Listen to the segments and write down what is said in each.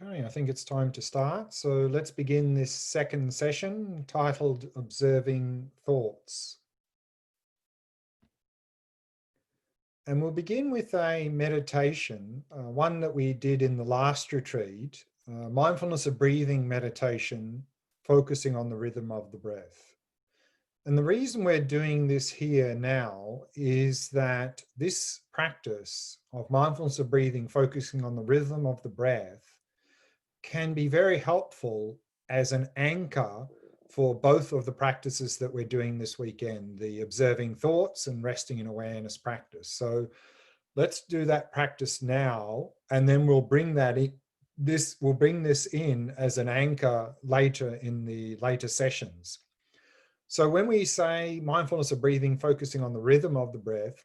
Okay, I think it's time to start. So let's begin this second session titled Observing Thoughts. And we'll begin with a meditation, one that we did in the last retreat, mindfulness of breathing meditation, focusing on the rhythm of the breath. And the reason we're doing this here now is that this practice of mindfulness of breathing, focusing on the rhythm of the breath, can be very helpful as an anchor for both of the practices that we're doing this weekend, the observing thoughts and resting in awareness practice. So let's do that practice now, and then we'll bring that in. We'll bring this in as an anchor later in the later sessions. So when we say mindfulness of breathing, focusing on the rhythm of the breath,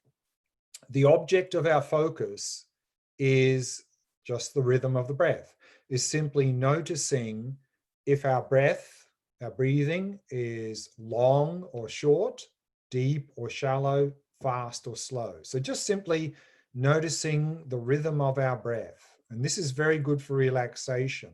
the object of our focus is just the rhythm of the breath, is simply noticing if our breath, our breathing is long or short, deep or shallow, fast or slow. So just simply noticing the rhythm of our breath. And this is very good for relaxation.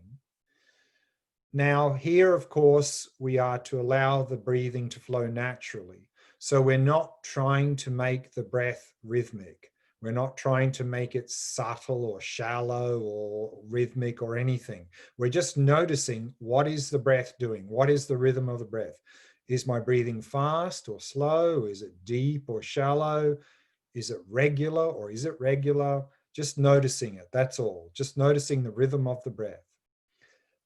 Now here, of course, we are to allow the breathing to flow naturally. So we're not trying to make the breath rhythmic. We're not trying to make it subtle or shallow or rhythmic or anything. We're just noticing, what is the breath doing? What is the rhythm of the breath? Is my breathing fast or slow? Is it deep or shallow? Is it regular or is it regular? Just noticing it, that's all. Just noticing the rhythm of the breath.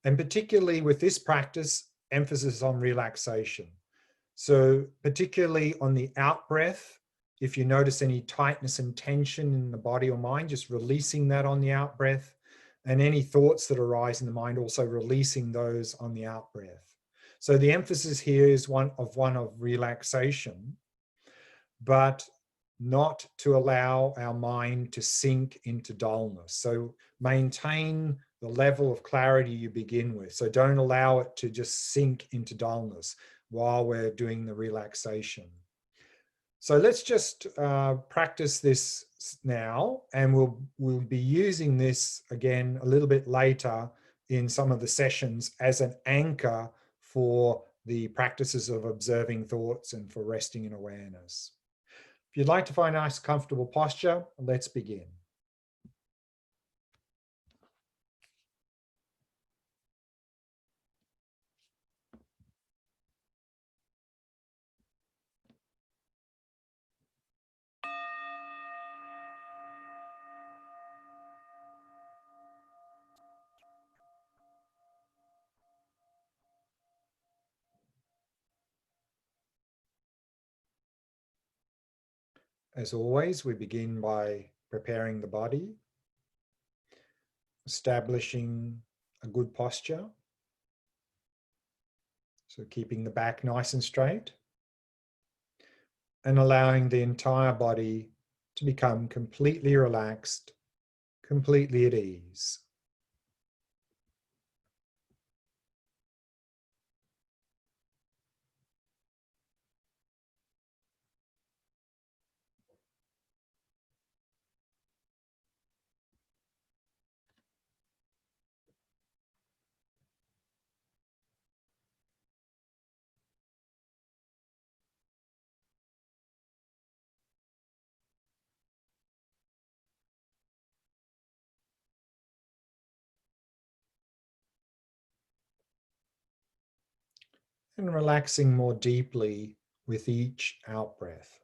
And particularly with this practice, emphasis on relaxation. So particularly on the out breath, if you notice any tightness and tension in the body or mind, just releasing that on the out breath, and any thoughts that arise in the mind, also releasing those on the out breath. So the emphasis here is one of relaxation, but not to allow our mind to sink into dullness. So maintain the level of clarity you begin with. So don't allow it to just sink into dullness while we're doing the relaxation. So let's just practice this now, and we'll be using this again a little bit later in some of the sessions as an anchor for the practices of observing thoughts and for resting in awareness. If you'd like to find a nice, comfortable posture, let's begin. As always, we begin by preparing the body, establishing a good posture. So keeping the back nice and straight, and allowing the entire body to become completely relaxed, completely at ease. And relaxing more deeply with each out-breath.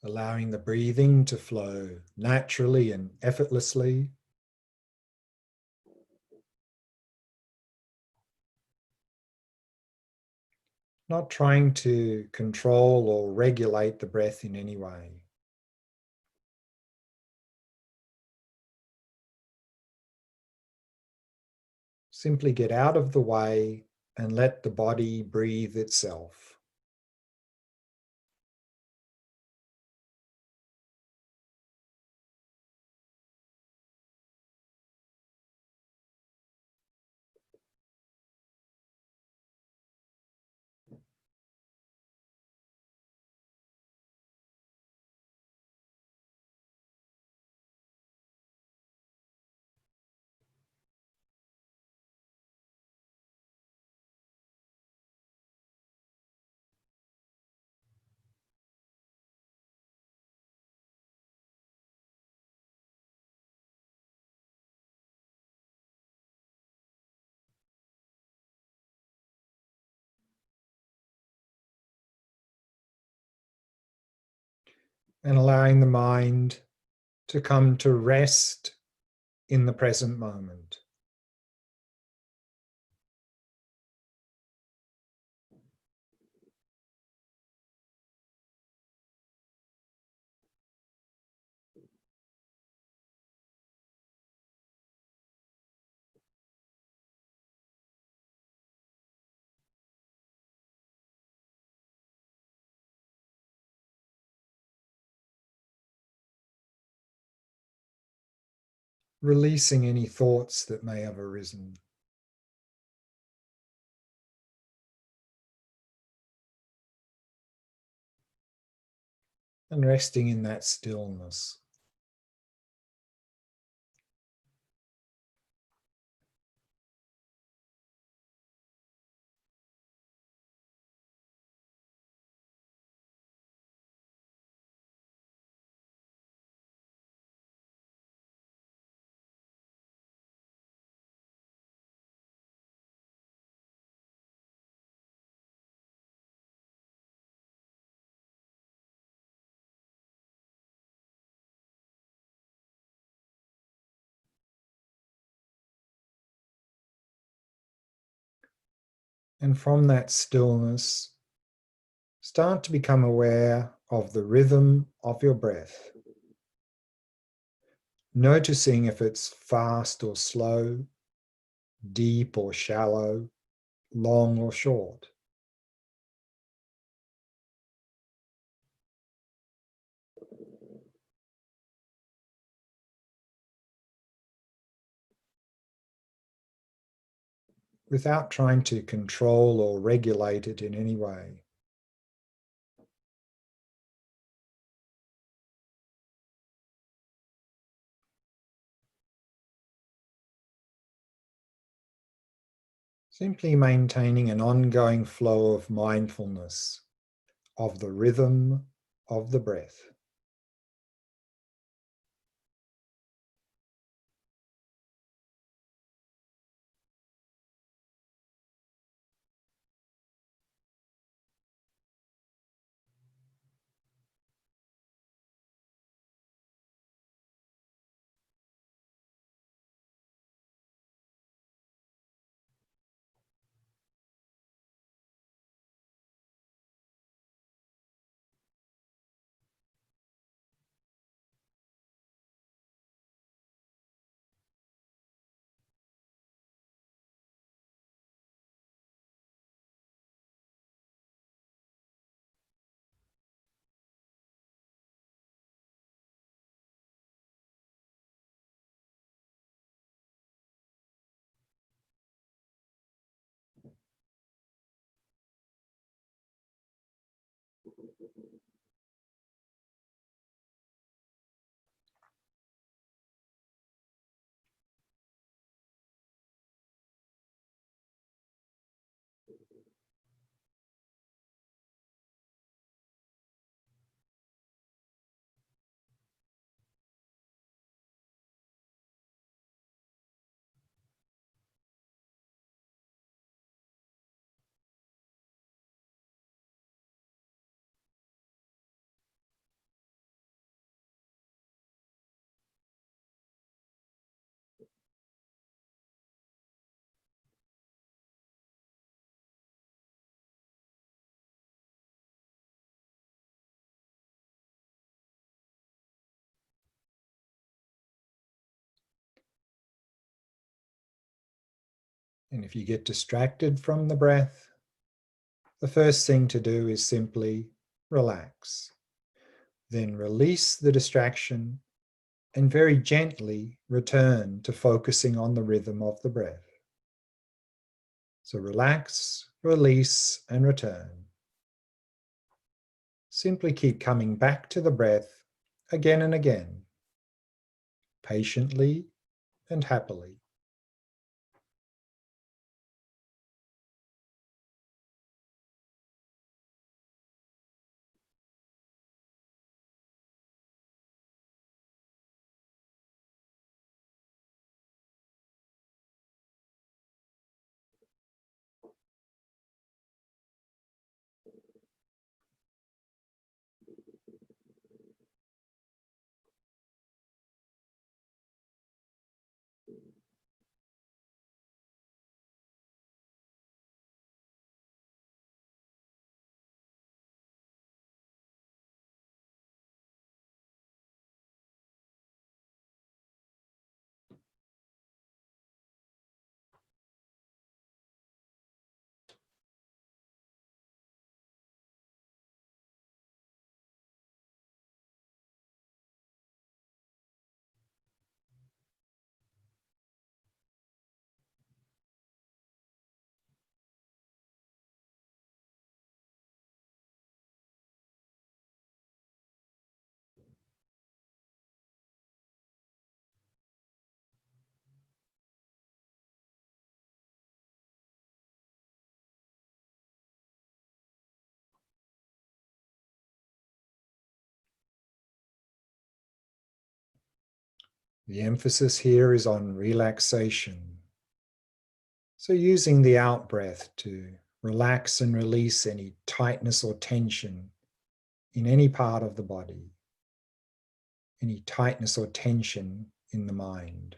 Allowing the breathing to flow naturally and effortlessly. not trying to control or regulate the breath in any way. Simply get out of the way and let the body breathe itself. And allowing the mind to come to rest in the present moment. Releasing any thoughts that may have arisen. And resting in that stillness. And from that stillness, start to become aware of the rhythm of your breath. Noticing if it's fast or slow, deep or shallow, long or short. Without trying to control or regulate it in any way. Simply maintaining an ongoing flow of mindfulness of the rhythm of the breath. And if you get distracted from the breath, the first thing to do is simply relax. Then release the distraction and very gently return to focusing on the rhythm of the breath. So relax, release, and return. Simply keep coming back to the breath again and again, patiently and happily. The emphasis here is on relaxation. So using the out breath to relax and release any tightness or tension in any part of the body, any tightness or tension in the mind.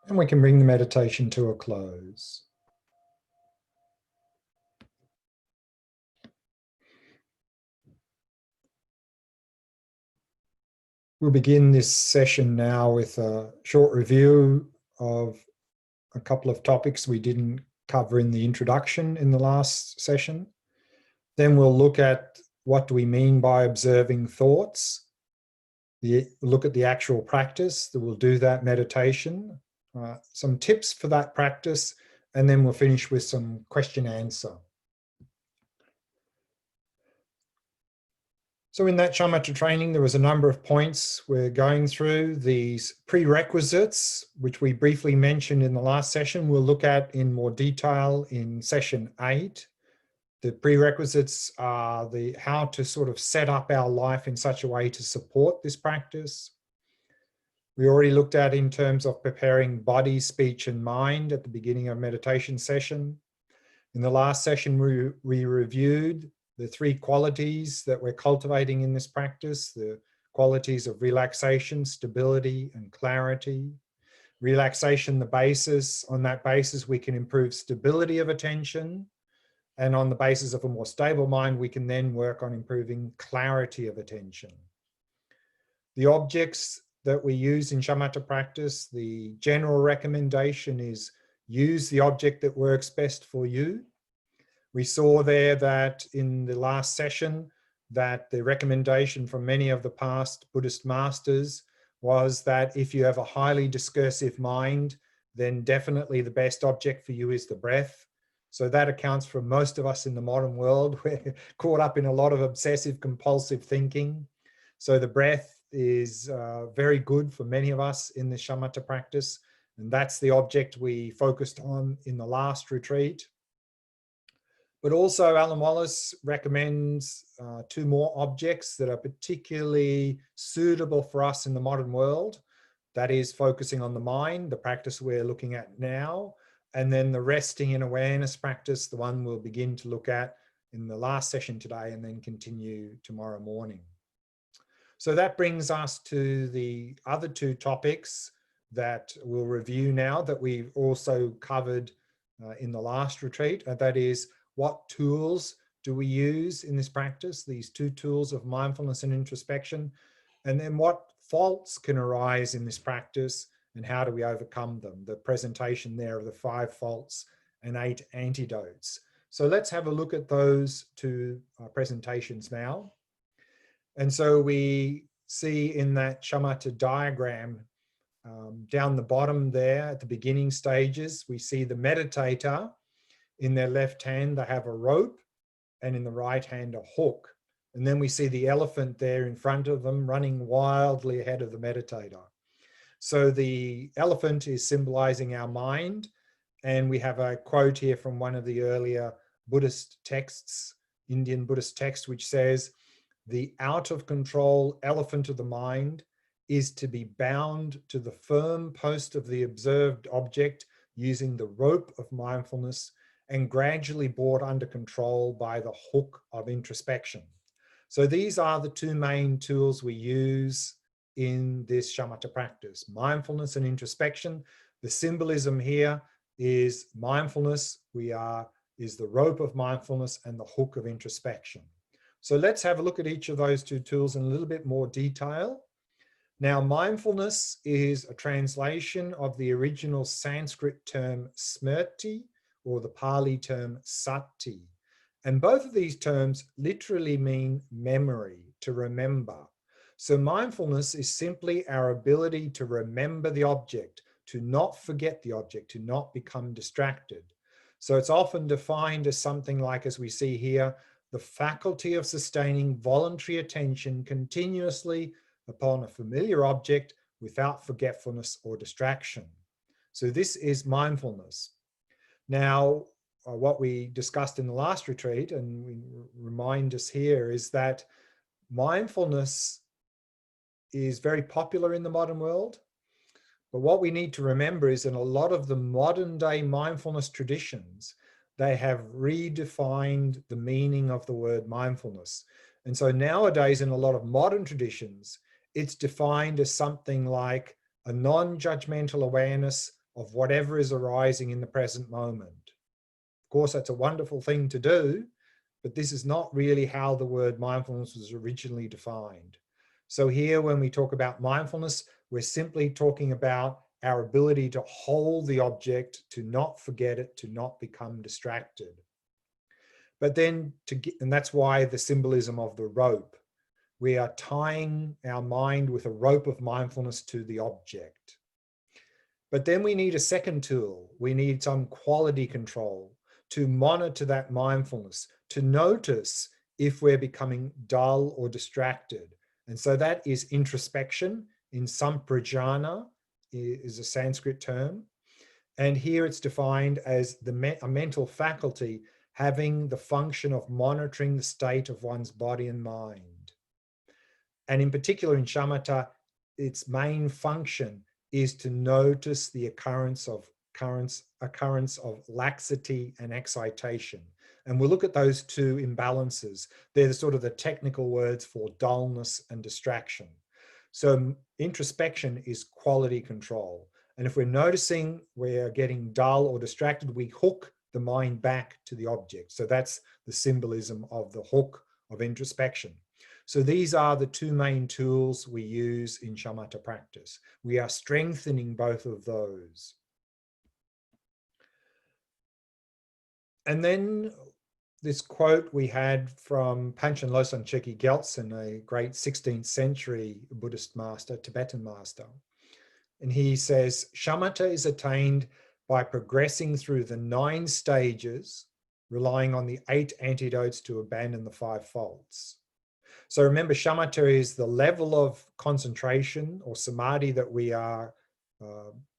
And we can bring the meditation to a close. We'll begin this session now with a short review of a couple of topics we didn't cover in the introduction in the last session. Then we'll look at what do we mean by observing thoughts. Look at the actual practice that we'll do that meditation, some tips for that practice, and then we'll finish with some question answer. So in that shamatha training, there was a number of points we're going through. These prerequisites, which we briefly mentioned in the last session, we'll look at in more detail in session 8. The prerequisites are how to sort of set up our life in such a way to support this practice. We already looked at in terms of preparing body, speech, and mind at the beginning of meditation session. In the last session, we reviewed the 3 qualities that we're cultivating in this practice, the qualities of relaxation, stability, and clarity. Relaxation, the basis. On that basis, we can improve stability of attention. And on the basis of a more stable mind, we can then work on improving clarity of attention. The objects that we use in shamatha practice, the general recommendation is use the object that works best for you. We saw there that in the last session that the recommendation from many of the past Buddhist masters was that if you have a highly discursive mind, then definitely the best object for you is the breath. So that accounts for most of us in the modern world. We're caught up in a lot of obsessive compulsive thinking. So the breath is very good for many of us in the shamatha practice. And that's the object we focused on in the last retreat. But also Alan Wallace recommends 2 more objects that are particularly suitable for us in the modern world. That is focusing on the mind, the practice we're looking at now, and then the resting in awareness practice, the one we'll begin to look at in the last session today and then continue tomorrow morning. So that brings us to the other 2 topics that we'll review now that we've also covered in the last retreat. And that is, what tools do we use in this practice? These 2 tools of mindfulness and introspection. And then what faults can arise in this practice and how do we overcome them? The presentation there of the 5 faults and 8 antidotes. So let's have a look at those 2 presentations now. And so we see in that shamatha diagram down the bottom there at the beginning stages, we see the meditator. In their left hand, they have a rope, and in the right hand, a hook. And then we see the elephant there in front of them running wildly ahead of the meditator. So the elephant is symbolizing our mind. And we have a quote here from one of the earlier Buddhist texts, Indian Buddhist text, which says, "The out of control elephant of the mind is to be bound to the firm post of the observed object using the rope of mindfulness and gradually brought under control by the hook of introspection." So these are the 2 main tools we use in this shamatha practice, mindfulness and introspection. The symbolism here is mindfulness is the rope of mindfulness and the hook of introspection. So let's have a look at each of those 2 tools in a little bit more detail. Now, mindfulness is a translation of the original Sanskrit term smrti, or the Pali term sati. And both of these terms literally mean memory, to remember. So mindfulness is simply our ability to remember the object, to not forget the object, to not become distracted. So it's often defined as something like, as we see here, the faculty of sustaining voluntary attention continuously upon a familiar object without forgetfulness or distraction. So this is mindfulness. Now, what we discussed in the last retreat, and we remind us here, is that mindfulness is very popular in the modern world. But what we need to remember is in a lot of the modern day mindfulness traditions, they have redefined the meaning of the word mindfulness. And so nowadays, in a lot of modern traditions, it's defined as something like a non-judgmental awareness of whatever is arising in the present moment. Of course, that's a wonderful thing to do, but this is not really how the word mindfulness was originally defined. So here, when we talk about mindfulness, we're simply talking about our ability to hold the object, to not forget it, to not become distracted. But then, and that's why the symbolism of the rope. We are tying our mind with a rope of mindfulness to the object. But then we need a second tool. We need some quality control to monitor that mindfulness, to notice if we're becoming dull or distracted. And so that is introspection. In samprajnana is a Sanskrit term. And here it's defined as a mental faculty having the function of monitoring the state of one's body and mind. And in particular in shamatha, its main function is to notice the occurrence of laxity and excitation. And we'll look at those two imbalances. They're sort of the technical words for dullness and distraction. So introspection is quality control. And if we're noticing we're getting dull or distracted, we hook the mind back to the object. So that's the symbolism of the hook of introspection. So these are the two main tools we use in shamatha practice. We are strengthening both of those. And then this quote we had from Panchen Losang Cheki Gyaltsen, a great 16th century Buddhist master, Tibetan master. And he says, shamatha is attained by progressing through the 9 stages, relying on the 8 antidotes to abandon the 5 faults. So remember, shamatha is the level of concentration or samadhi that we are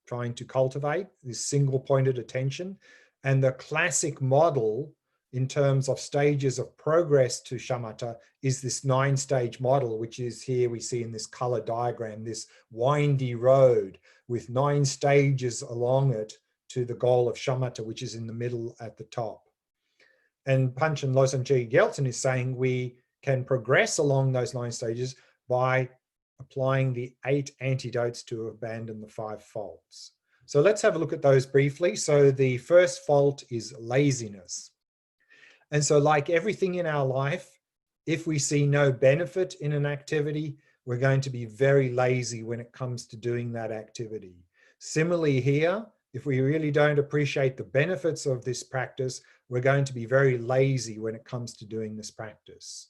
trying to cultivate, this single-pointed attention. And the classic model in terms of stages of progress to shamatha is this 9-stage model, which is here we see in this color diagram, this windy road with 9 stages along it to the goal of shamatha, which is in the middle at the top. And Panchen Losang Cheki Gyaltsen is saying we can progress along those 9 stages by applying the 8 antidotes to abandon the 5 faults. So let's have a look at those briefly. So the first fault is laziness. And so like everything in our life, if we see no benefit in an activity, we're going to be very lazy when it comes to doing that activity. Similarly here, if we really don't appreciate the benefits of this practice, we're going to be very lazy when it comes to doing this practice.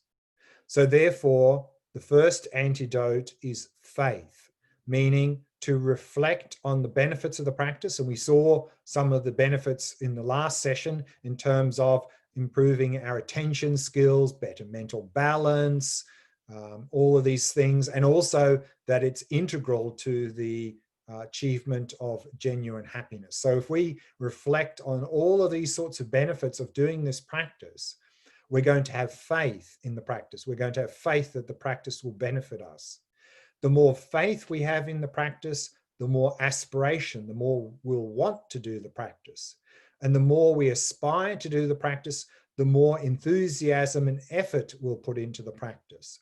So therefore, the first antidote is faith, meaning to reflect on the benefits of the practice. And we saw some of the benefits in the last session in terms of improving our attention skills, better mental balance, all of these things, and also that it's integral to the achievement of genuine happiness. So if we reflect on all of these sorts of benefits of doing this practice, we're going to have faith in the practice. We're going to have faith that the practice will benefit us. The more faith we have in the practice, the more aspiration, the more we'll want to do the practice. And the more we aspire to do the practice, the more enthusiasm and effort we'll put into the practice.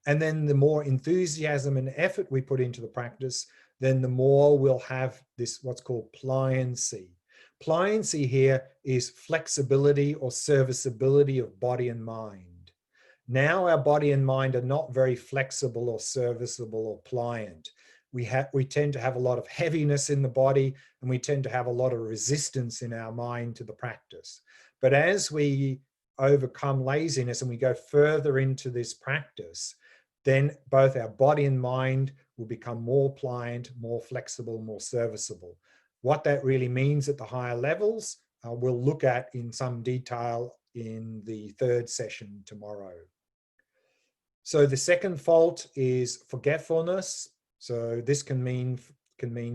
And then the more enthusiasm and effort we put into the practice, then the more we'll have this, what's called pliancy. Pliancy here is flexibility or serviceability of body and mind. Now our body and mind are not very flexible or serviceable or pliant. We tend to have a lot of heaviness in the body, and we tend to have a lot of resistance in our mind to the practice. But as we overcome laziness and we go further into this practice, then both our body and mind will become more pliant, more flexible, more serviceable. What that really means at the higher levels, we'll look at in some detail in the 3rd session tomorrow. So the second fault is forgetfulness. So this can mean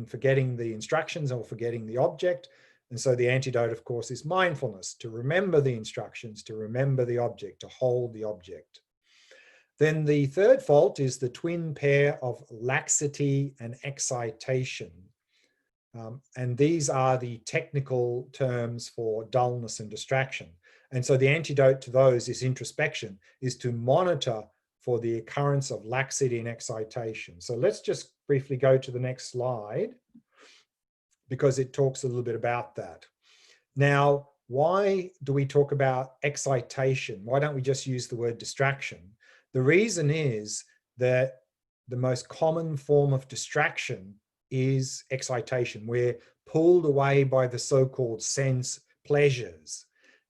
forgetting the instructions or forgetting the object. And so the antidote, of course, is mindfulness, to remember the instructions, to remember the object, to hold the object. Then the third fault is the twin pair of laxity and excitation. And these are the technical terms for dullness and distraction. And so the antidote to those is introspection, is to monitor for the occurrence of laxity and excitation. So let's just briefly go to the next slide, because it talks a little bit about that. Now, why do we talk about excitation? Why don't we just use the word distraction? The reason is that the most common form of distraction is excitation. We're pulled away by the so-called sense pleasures.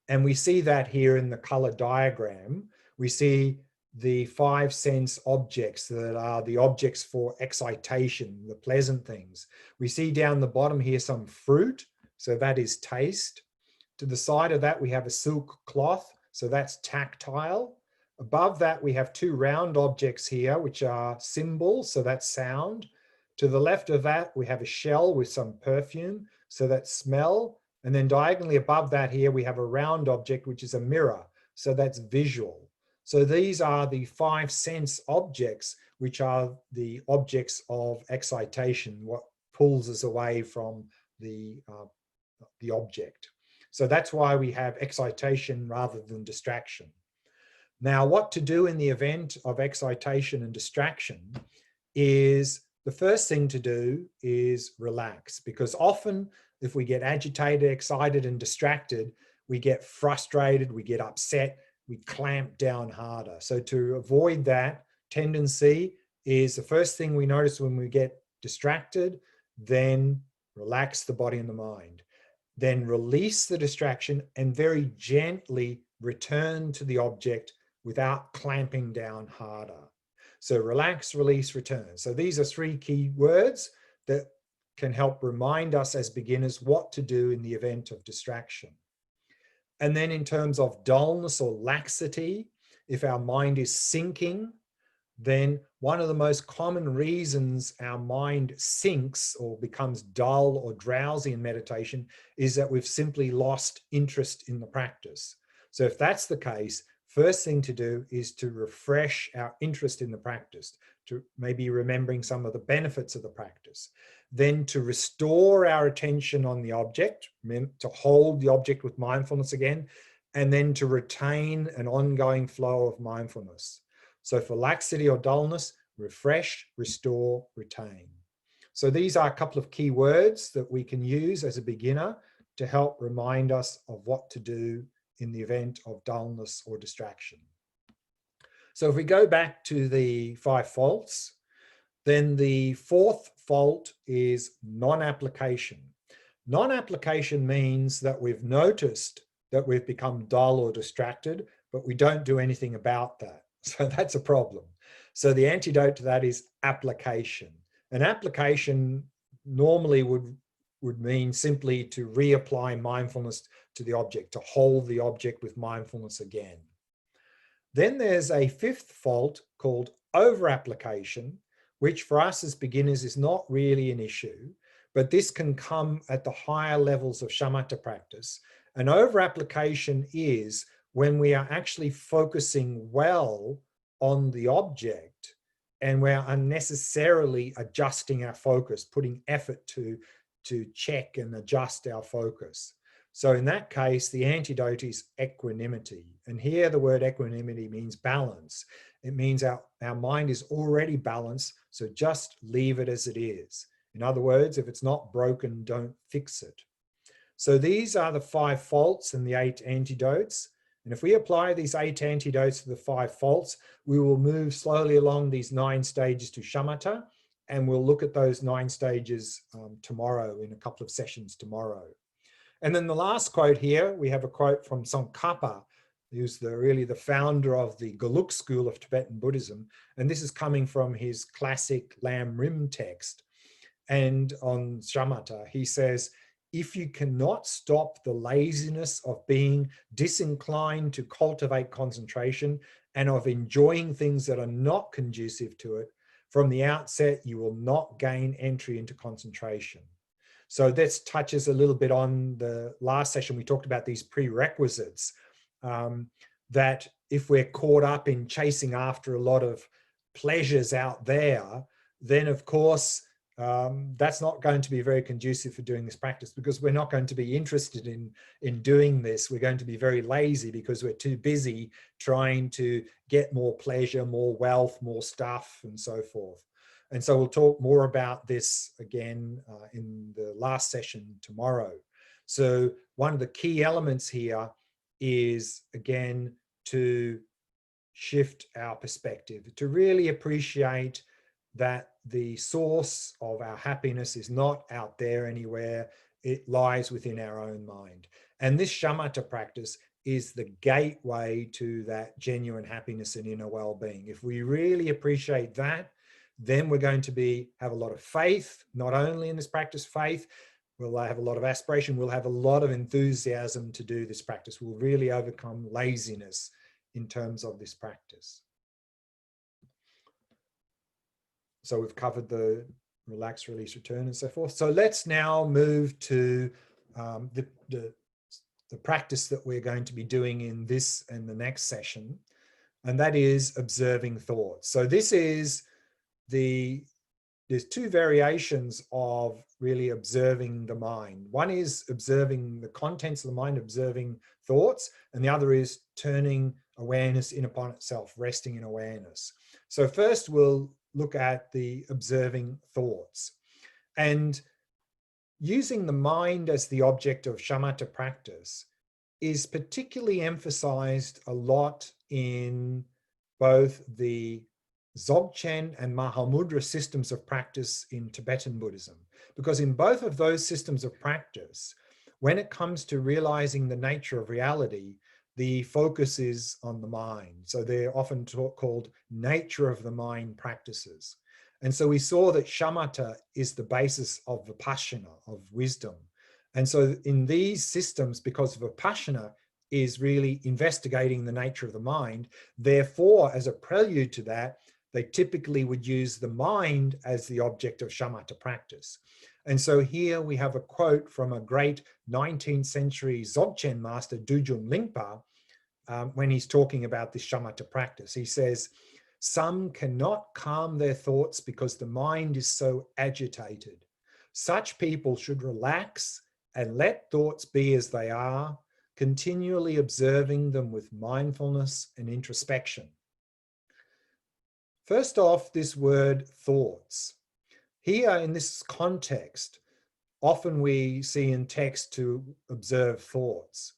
And we see that here in the color diagram. We see the 5 sense objects that are the objects for excitation, the pleasant things. We see down the bottom here some fruit, so that is taste. To the side of that, we have a silk cloth, so that's tactile. Above that, we have 2 round objects here, which are symbols, so that's sound. To the left of that, we have a shell with some perfume, so that's smell. And then diagonally above that here, we have a round object, which is a mirror, so that's visual. So these are the 5 sense objects, which are the objects of excitation, what pulls us away from the object. So that's why we have excitation rather than distraction. Now, what to do in the event of excitation and distraction is, the first thing to do is relax, because often if we get agitated, excited, and distracted, we get frustrated, we get upset, we clamp down harder. So to avoid that tendency is, the first thing we notice when we get distracted, then relax the body and the mind. Then release the distraction and very gently return to the object without clamping down harder. So relax, release, return. So these are 3 key words that can help remind us as beginners what to do in the event of distraction. And then in terms of dullness or laxity, if our mind is sinking, then one of the most common reasons our mind sinks or becomes dull or drowsy in meditation is that we've simply lost interest in the practice. So if that's the case, first thing to do is to refresh our interest in the practice, to maybe remembering some of the benefits of the practice. Then to restore our attention on the object, to hold the object with mindfulness again, and then to retain an ongoing flow of mindfulness. So for laxity or dullness, refresh, restore, retain. So these are a couple of key words that we can use as a beginner to help remind us of what to do in the event of dullness or distraction. So if we go back to the 5 faults, then the 4th fault is non-application. Non-application means that we've noticed that we've become dull or distracted, but we don't do anything about that. So that's a problem. So the antidote to that is application. An application normally would mean simply to reapply mindfulness to the object, to hold the object with mindfulness again. Then there's a 5th fault called over-application, which for us as beginners is not really an issue, but this can come at the higher levels of shamatha practice. And over-application is when we are actually focusing well on the object and we're unnecessarily adjusting our focus, putting effort to check and adjust our focus. So in that case, the antidote is equanimity. And here the word equanimity means balance. It means our mind is already balanced, so just leave it as it is. In other words, if it's not broken, don't fix it. So these are the 5 faults and the 8 antidotes. And if we apply these 8 antidotes to the 5 faults, we will move slowly along these 9 stages to shamatha, and we'll look at those 9 stages tomorrow, in a couple of sessions tomorrow. And then the last quote here, we have a quote from Tsongkhapa, who's really the founder of the Geluk school of Tibetan Buddhism. And this is coming from his classic Lam Rim text. And on shamatha, he says, if you cannot stop the laziness of being disinclined to cultivate concentration and of enjoying things that are not conducive to it, from the outset, you will not gain entry into concentration. So this touches a little bit on the last session. We talked about these prerequisites, that if we're caught up in chasing after a lot of pleasures out there, then of course, that's not going to be very conducive for doing this practice, because we're not going to be interested in doing this. We're going to be very lazy because we're too busy trying to get more pleasure, more wealth, more stuff, and so forth. And so we'll talk more about this again in the last session tomorrow. So one of the key elements here is, again, to shift our perspective, to really appreciate that the source of our happiness is not out there anywhere. It lies within our own mind. And this shamatha practice is the gateway to that genuine happiness and inner well-being. If we really appreciate that, then we're going to have a lot of faith, not only in this practice, faith, we'll have a lot of aspiration, we'll have a lot of enthusiasm to do this practice. We'll really overcome laziness in terms of this practice. So we've covered the relax, release, return, and so forth. So let's now move to the practice that we're going to be doing in this and the next session, and that is observing thoughts. So this is there's two variations of really observing the mind. One is observing the contents of the mind, observing thoughts, and the other is turning awareness in upon itself, resting in awareness. So first we'll look at the observing thoughts. And using the mind as the object of shamatha practice is particularly emphasized a lot in both the Dzogchen and Mahamudra systems of practice in Tibetan Buddhism. Because in both of those systems of practice, when it comes to realizing the nature of reality, the focus is on the mind. So they're often called nature of the mind practices. And so we saw that shamatha is the basis of vipassana, of wisdom. And so in these systems, because vipassana is really investigating the nature of the mind, therefore, as a prelude to that, they typically would use the mind as the object of shamatha practice. And so here we have a quote from a great 19th century Dzogchen master, Dujum Lingpa, when he's talking about this shamatha practice. He says, "Some cannot calm their thoughts because the mind is so agitated. Such people should relax and let thoughts be as they are, continually observing them with mindfulness and introspection." First off, this word thoughts. Here in this context, often we see in text to observe thoughts.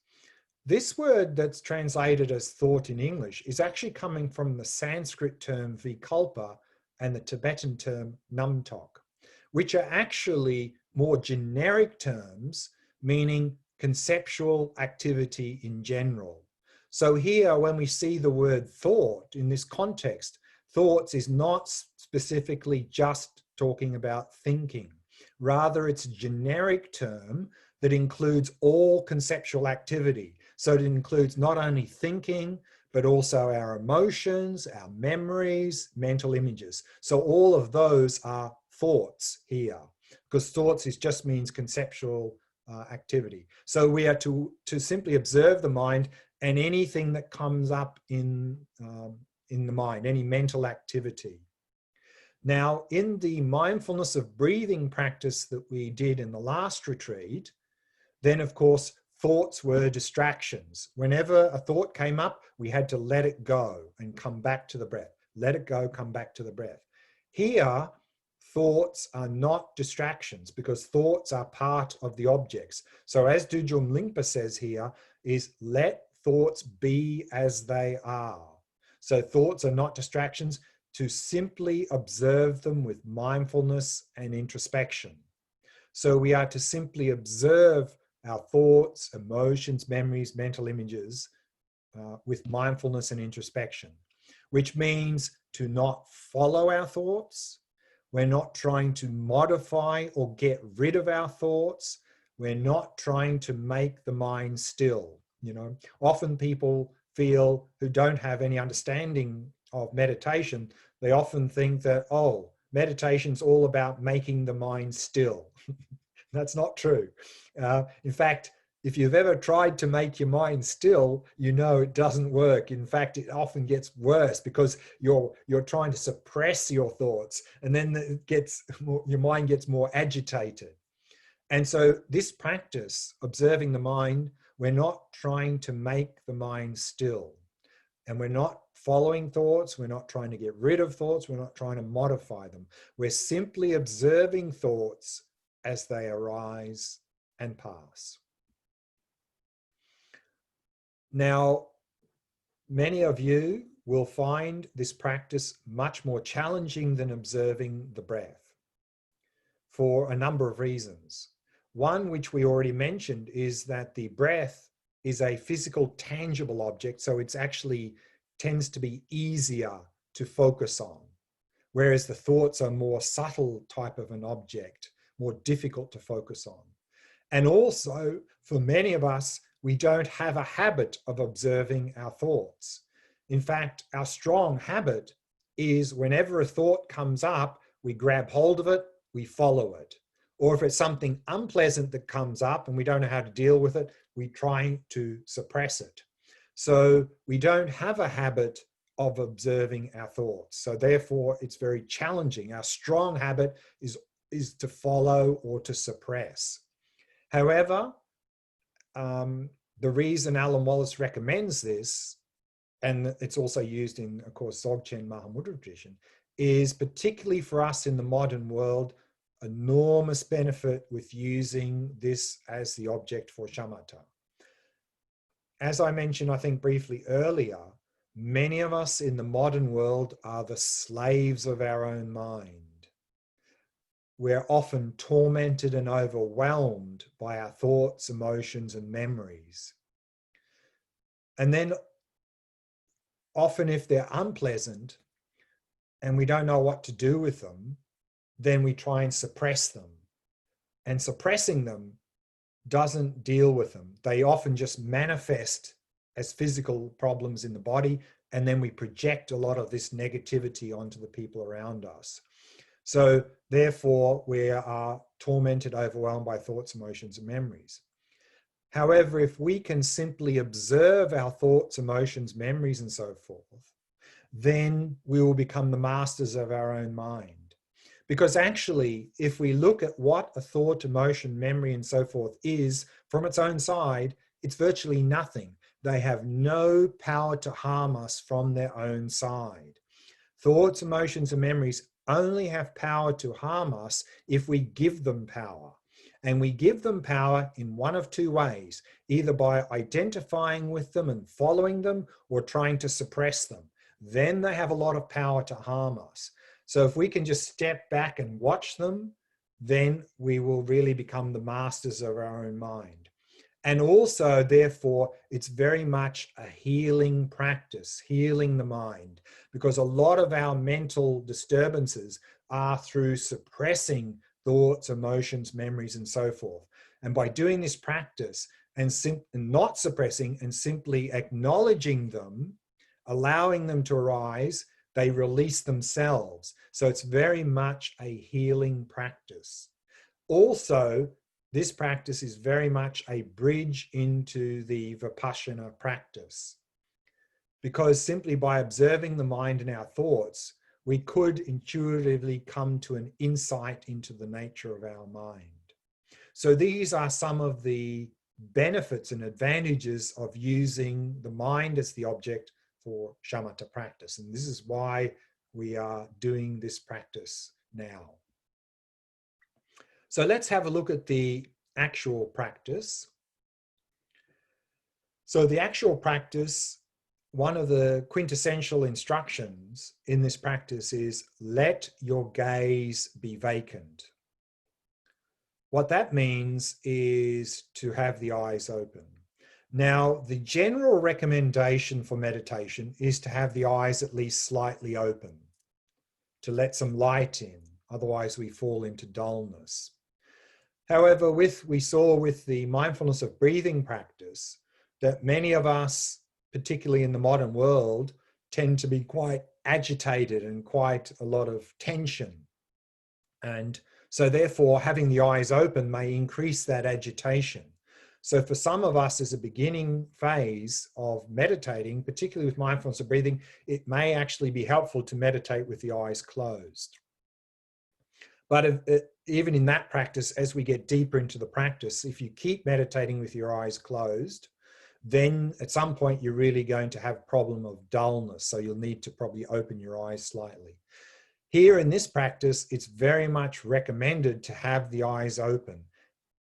This word that's translated as thought in English is actually coming from the Sanskrit term vikalpa and the Tibetan term namtok, which are actually more generic terms meaning conceptual activity in general. So here, when we see the word thought in this context, thoughts is not specifically just talking about thinking. Rather, it's a generic term that includes all conceptual activity. So it includes not only thinking, but also our emotions, our memories, mental images. So all of those are thoughts here, because thoughts just means conceptual activity. So we are to simply observe the mind and anything that comes up in the mind, any mental activity. Now, in the mindfulness of breathing practice that we did in the last retreat, then of course, thoughts were distractions. Whenever a thought came up, we had to let it go and come back to the breath. Let it go, come back to the breath. Here, thoughts are not distractions because thoughts are part of the objects. So as Dujum Lingpa says here, is let thoughts be as they are. So thoughts are not distractions, to simply observe them with mindfulness and introspection. So we are to simply observe our thoughts, emotions, memories, mental images with mindfulness and introspection, which means to not follow our thoughts. We're not trying to modify or get rid of our thoughts. We're not trying to make the mind still. You know, often people feel, who don't have any understanding of meditation, they often think that, oh, meditation's all about making the mind still. That's not true. In fact, if you've ever tried to make your mind still, you know it doesn't work. In fact, it often gets worse because you're trying to suppress your thoughts, and then it gets your mind gets more agitated. And so this practice, observing the mind, we're not trying to make the mind still. And we're not following thoughts. We're not trying to get rid of thoughts. We're not trying to modify them. We're simply observing thoughts as they arise and pass. Now, many of you will find this practice much more challenging than observing the breath for a number of reasons. One, which we already mentioned, is that the breath is a physical, tangible object, so it's actually tends to be easier to focus on, whereas the thoughts are more subtle type of an object, more difficult to focus on. And also, for many of us, we don't have a habit of observing our thoughts. In fact, our strong habit is whenever a thought comes up, we grab hold of it, we follow it. Or if it's something unpleasant that comes up and we don't know how to deal with it, we try to suppress it. So we don't have a habit of observing our thoughts. So therefore, it's very challenging. Our strong habit is to follow or to suppress. However, the reason Alan Wallace recommends this, and it's also used in, of course, Dzogchen Mahamudra tradition, is particularly for us in the modern world, enormous benefit with using this as the object for shamatha. As I mentioned, I think briefly earlier, many of us in the modern world are the slaves of our own mind. We're often tormented and overwhelmed by our thoughts, emotions, and memories. And then often if they're unpleasant and we don't know what to do with them, then we try and suppress them. And suppressing them doesn't deal with them. They often just manifest as physical problems in the body, and then we project a lot of this negativity onto the people around us. So therefore, we are tormented, overwhelmed by thoughts, emotions, and memories. However, if we can simply observe our thoughts, emotions, memories, and so forth, then we will become the masters of our own mind. Because actually, if we look at what a thought, emotion, memory, and so forth is from its own side, it's virtually nothing. They have no power to harm us from their own side. Thoughts, emotions, and memories only have power to harm us if we give them power. And we give them power in one of two ways, either by identifying with them and following them or trying to suppress them. Then they have a lot of power to harm us. So if we can just step back and watch them, then we will really become the masters of our own mind. And also, therefore, it's very much a healing practice, healing the mind, because a lot of our mental disturbances are through suppressing thoughts, emotions, memories, and so forth. And by doing this practice and not suppressing and simply acknowledging them, allowing them to arise, they release themselves. So it's very much a healing practice. Also, this practice is very much a bridge into the Vipassana practice. Because simply by observing the mind and our thoughts, we could intuitively come to an insight into the nature of our mind. So these are some of the benefits and advantages of using the mind as the object for shamatha practice. And this is why we are doing this practice now. So let's have a look at the actual practice. So the actual practice, one of the quintessential instructions in this practice is let your gaze be vacant. What that means is to have the eyes open. Now, the general recommendation for meditation is to have the eyes at least slightly open, to let some light in, otherwise we fall into dullness. However, we saw with the mindfulness of breathing practice that many of us, particularly in the modern world, tend to be quite agitated and quite a lot of tension. And so therefore, having the eyes open may increase that agitation. So for some of us as a beginning phase of meditating, particularly with mindfulness of breathing, it may actually be helpful to meditate with the eyes closed. But even in that practice, as we get deeper into the practice, if you keep meditating with your eyes closed, then at some point you're really going to have a problem of dullness. So you'll need to probably open your eyes slightly. Here in this practice, it's very much recommended to have the eyes open,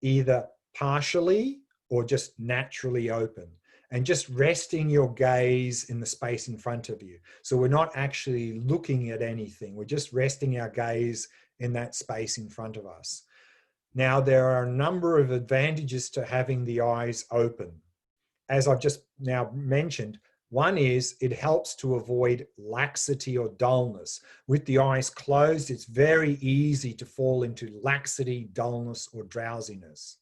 either partially or just naturally open, and just resting your gaze in the space in front of you. So we're not actually looking at anything. We're just resting our gaze in that space in front of us. Now, there are a number of advantages to having the eyes open. As I've just now mentioned, one is it helps to avoid laxity or dullness. With the eyes closed, it's very easy to fall into laxity, dullness, or drowsiness.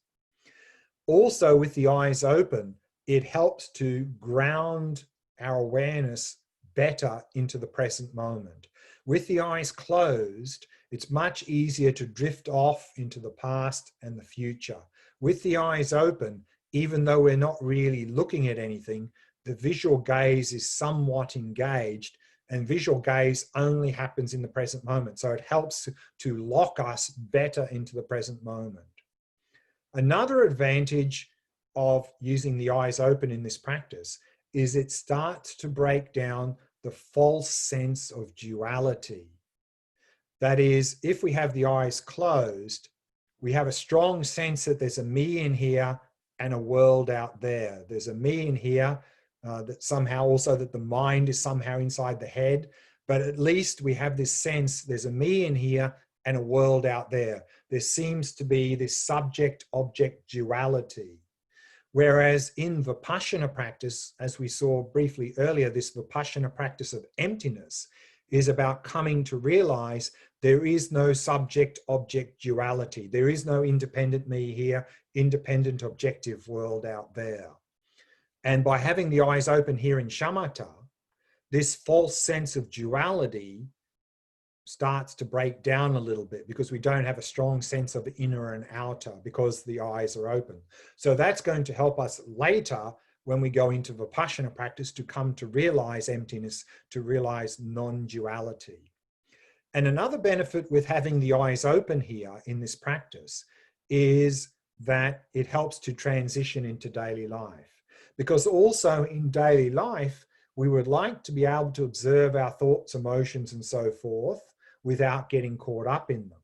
Also, with the eyes open, it helps to ground our awareness better into the present moment. With the eyes closed, it's much easier to drift off into the past and the future. With the eyes open, even though we're not really looking at anything, the visual gaze is somewhat engaged, and visual gaze only happens in the present moment. So it helps to lock us better into the present moment. Another advantage of using the eyes open in this practice is it starts to break down the false sense of duality. That is, if we have the eyes closed, we have a strong sense that there's a me in here and a world out there. There's a me in here, that somehow also that the mind is somehow inside the head, but at least we have this sense there's a me in here and a world out there. There seems to be this subject-object duality. Whereas in Vipassana practice, as we saw briefly earlier, this Vipassana practice of emptiness is about coming to realize there is no subject-object duality. There is no independent me here, independent objective world out there. And by having the eyes open here in shamatha, this false sense of duality starts to break down a little bit because we don't have a strong sense of inner and outer because the eyes are open. So that's going to help us later when we go into Vipassana practice to come to realize emptiness, to realize non-duality. And another benefit with having the eyes open here in this practice is that it helps to transition into daily life. Because also in daily life, we would like to be able to observe our thoughts, emotions, and so forth without getting caught up in them.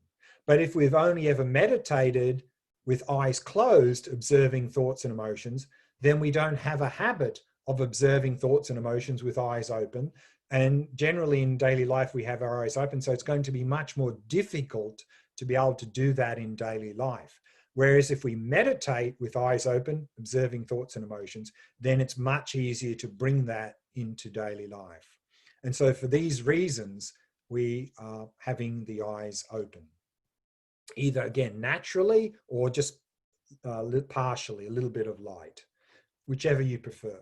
But if we've only ever meditated with eyes closed, observing thoughts and emotions, then we don't have a habit of observing thoughts and emotions with eyes open. And generally in daily life, we have our eyes open. So it's going to be much more difficult to be able to do that in daily life. Whereas if we meditate with eyes open, observing thoughts and emotions, then it's much easier to bring that into daily life. And so for these reasons, we are having the eyes open, either again naturally or just partially, a little bit of light, whichever you prefer.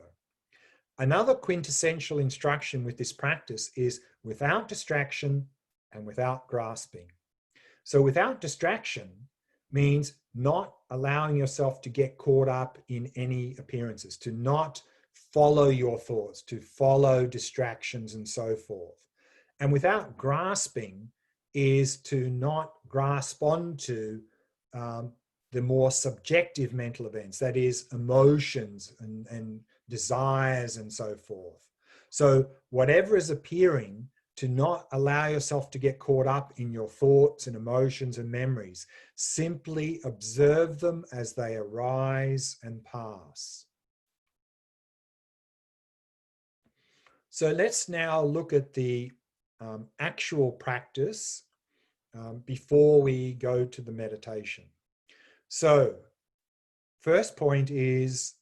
Another quintessential instruction with this practice is without distraction and without grasping. So without distraction means not allowing yourself to get caught up in any appearances, to not follow your thoughts, to follow distractions and so forth. And without grasping is to not grasp onto the more subjective mental events, that is emotions and desires and so forth. So whatever is appearing, to not allow yourself to get caught up in your thoughts and emotions and memories. Simply observe them as they arise and pass. So let's now look at the actual practice before we go to the meditation. So first point is,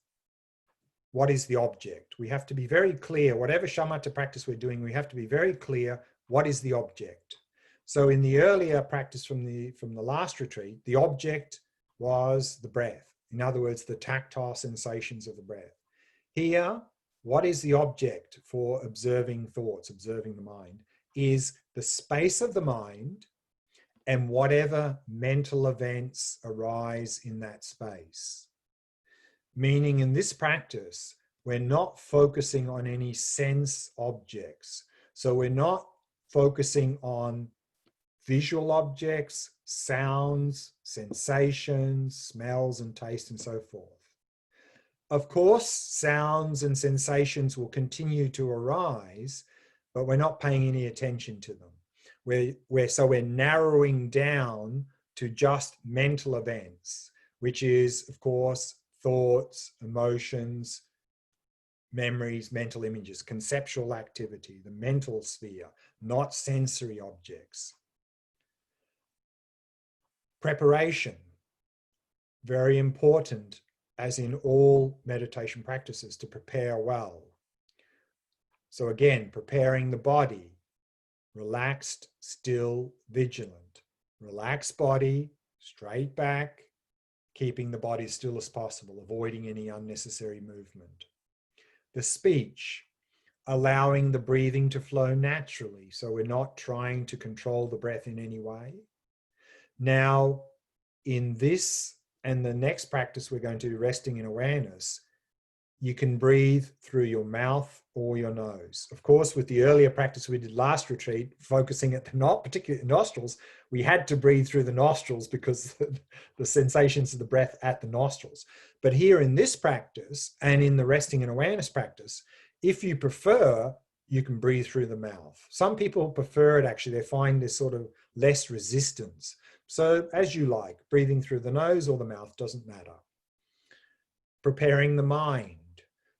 what is the object? We have to be very clear, whatever shamatha practice we're doing, we have to be very clear, what is the object? So in the earlier practice from the last retreat, the object was the breath. In other words, the tactile sensations of the breath. Here, what is the object for observing thoughts, observing the mind, is the space of the mind and whatever mental events arise in that space. meaning in this practice, we're not focusing on any sense objects. So we're not focusing on visual objects, sounds, sensations, smells and taste and so forth. Of course, sounds and sensations will continue to arise, but we're not paying any attention to them. We're narrowing down to just mental events, which is, of course, thoughts, emotions, memories, mental images, conceptual activity, the mental sphere, not sensory objects. Preparation, very important, as in all meditation practices, to prepare well. So again, preparing the body, relaxed, still, vigilant. Relaxed body, straight back, keeping the body as still as possible, avoiding any unnecessary movement. The speech, allowing the breathing to flow naturally, so we're not trying to control the breath in any way. Now, in this and the next practice we're going to do, resting in awareness, you can breathe through your mouth or your nose. Of course, with the earlier practice we did last retreat, focusing at the not particularly nostrils, we had to breathe through the nostrils because the sensations of the breath at the nostrils. But here in this practice and in the resting in awareness practice, if you prefer, you can breathe through the mouth. Some people prefer it, actually. They find there's sort of less resistance. So as you like, breathing through the nose or the mouth, doesn't matter. Preparing the mind.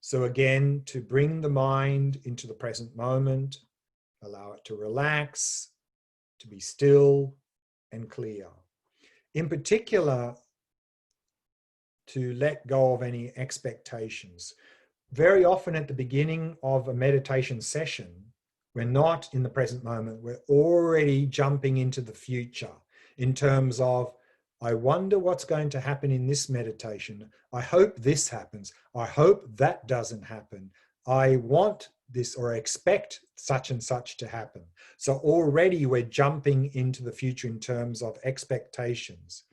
So again, to bring the mind into the present moment, allow it to relax, to be still and clear. In particular, to let go of any expectations. Very often at the beginning of a meditation session, we're not in the present moment, we're already jumping into the future in terms of, I wonder what's going to happen in this meditation. I hope this happens. I hope that doesn't happen. I want this or expect such and such to happen. So already we're jumping into the future in terms of expectations.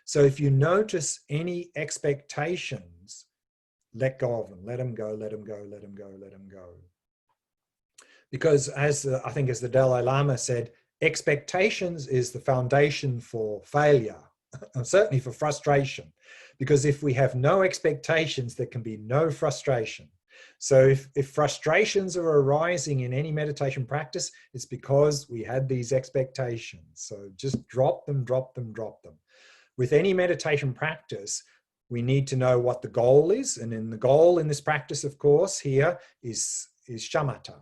So if you notice any expectations, let go of them. Let them go, let them go, let them go, let them go. Because I think as the Dalai Lama said, expectations is the foundation for failure. And certainly for frustration, because if we have no expectations, there can be no frustration. So if frustrations are arising in any meditation practice, it's because we had these expectations. So just drop them, drop them, drop them. With any meditation practice, we need to know what the goal is. And in the goal in this practice, of course, here is shamatha.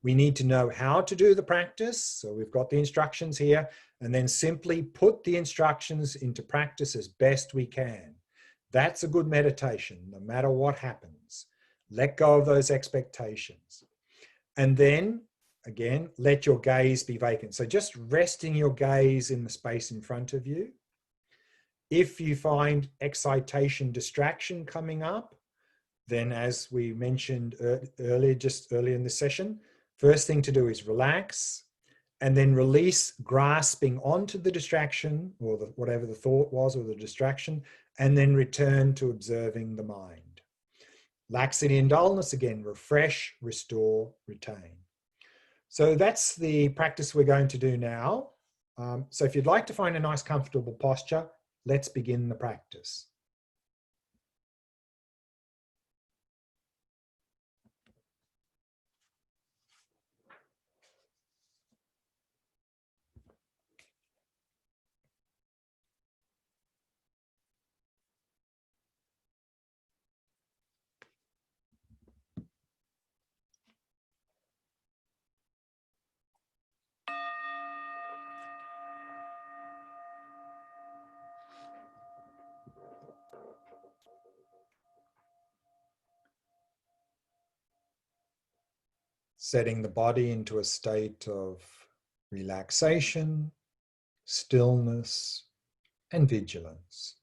We need to know how to do the practice. So we've got the instructions here, and then simply put the instructions into practice as best we can. That's a good meditation, no matter what happens. Let go of those expectations. And then, again, let your gaze be vacant. So just resting your gaze in the space in front of you. If you find excitation, distraction coming up, then as we mentioned earlier in this session, first thing to do is relax and then release grasping onto the distraction or whatever the thought was or the distraction, and then return to observing the mind. Laxity and dullness, again, refresh, restore, retain. So that's the practice we're going to do now. So if you'd like to find a nice comfortable posture, let's begin the practice. Setting the body into a state of relaxation, stillness, and vigilance.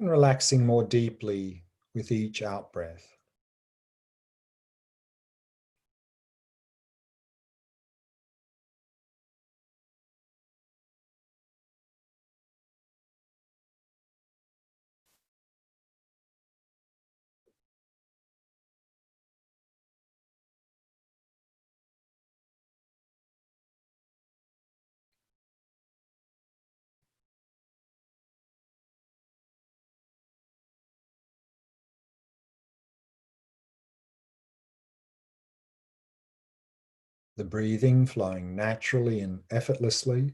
and relaxing more deeply with each out-breath. The breathing flowing naturally and effortlessly.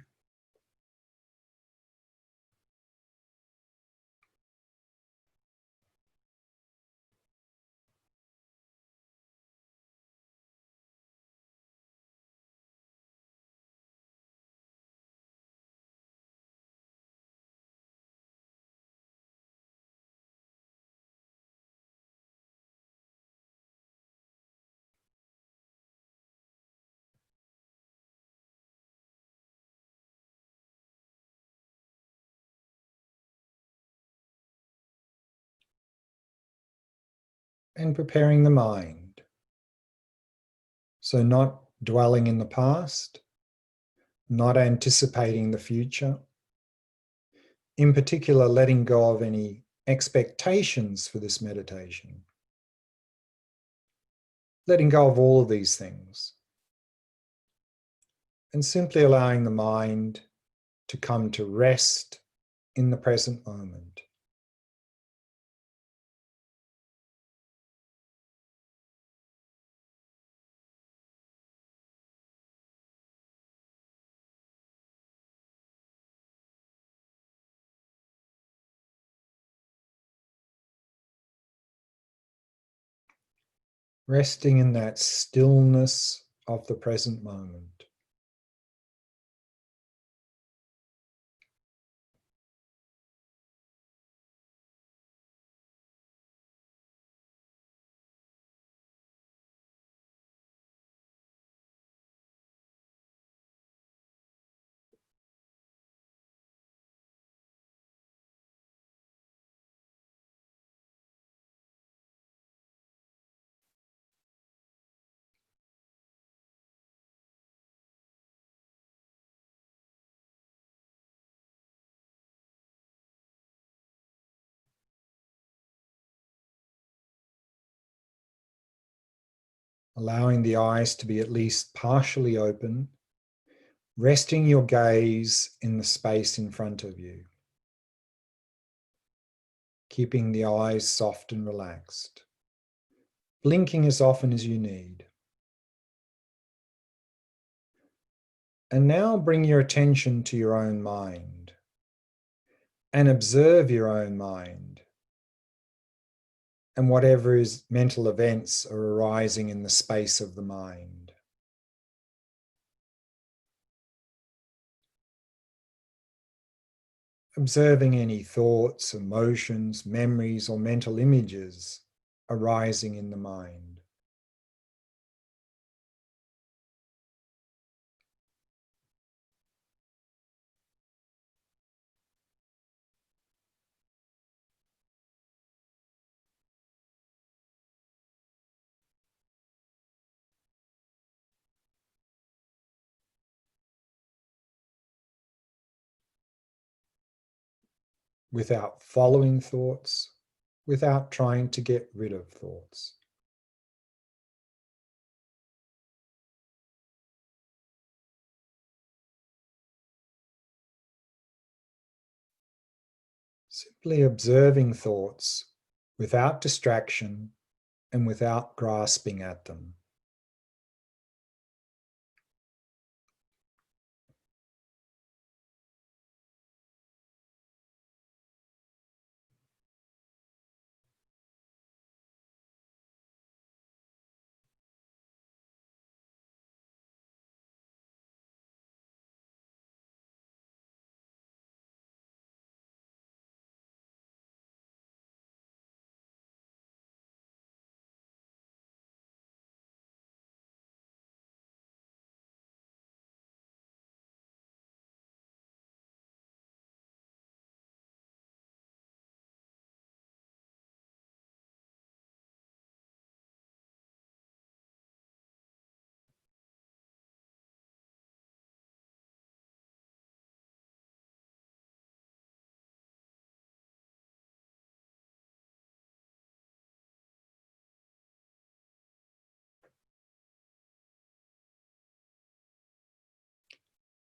And preparing the mind. So not dwelling in the past, not anticipating the future. In particular, letting go of any expectations for this meditation. Letting go of all of these things. And simply allowing the mind to come to rest in the present moment. Resting in that stillness of the present moment. Allowing the eyes to be at least partially open, resting your gaze in the space in front of you, keeping the eyes soft and relaxed, blinking as often as you need. And now bring your attention to your own mind and observe your own mind and whatever is mental events are arising in the space of the mind. Observing any thoughts, emotions, memories, or mental images arising in the mind. Without following thoughts, without trying to get rid of thoughts. Simply observing thoughts without distraction and without grasping at them.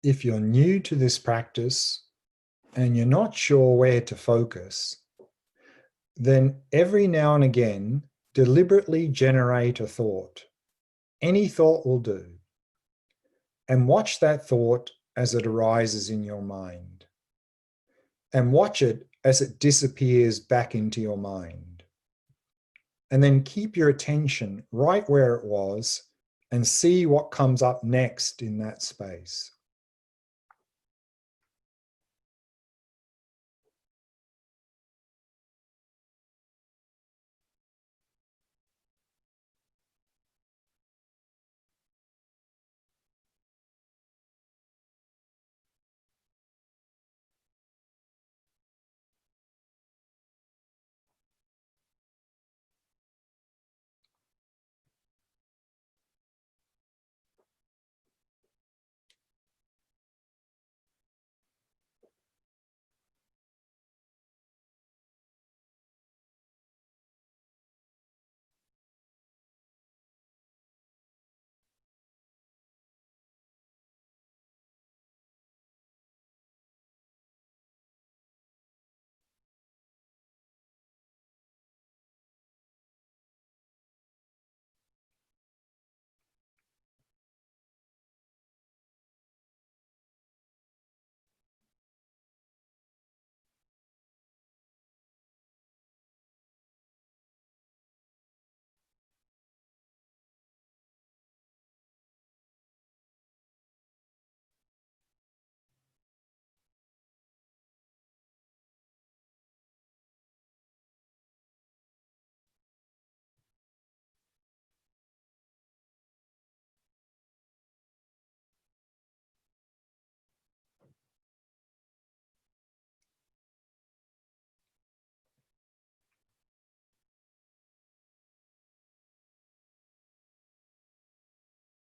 If you're new to this practice and you're not sure where to focus, then every now and again, deliberately generate a thought. Any thought will do. And watch that thought as it arises in your mind. And watch it as it disappears back into your mind. And then keep your attention right where it was and see what comes up next in that space.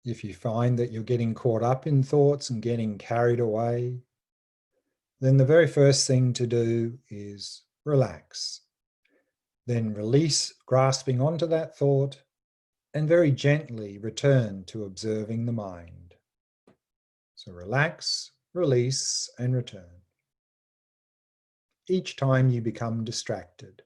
If you find that you're getting caught up in thoughts and getting carried away, then the very first thing to do is relax. Then release grasping onto that thought and very gently return to observing the mind. So relax, release, and return each time you become distracted.